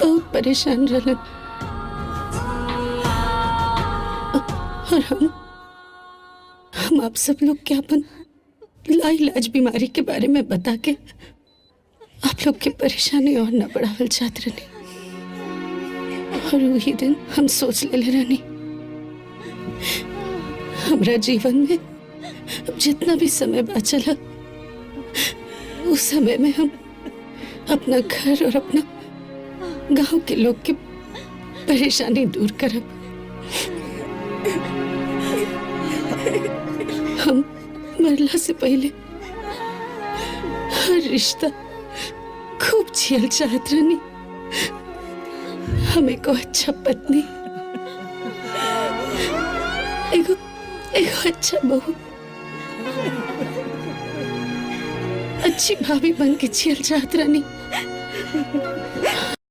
बहुत परेशान रहलन और हम आप सब लोग के अपन लाइलाज बीमारी के बारे में बता के आप लोग की परेशानी और न बढ़ावल चाहत रहनी। और वही दिन हम सोच ले रहनी हमरा जीवन में अब जितना भी समय बचल है उस समय में हम अपना घर और अपना गांव के लोग की परेशानी दूर करब। हम मरला से पहले हर रिश्ता खूब जियल चाहत रहनी। हमें को अच्छा पत्नी, एगो अच्छा बहू, अच्छी भाभी बन के जियल चाहत रहनी।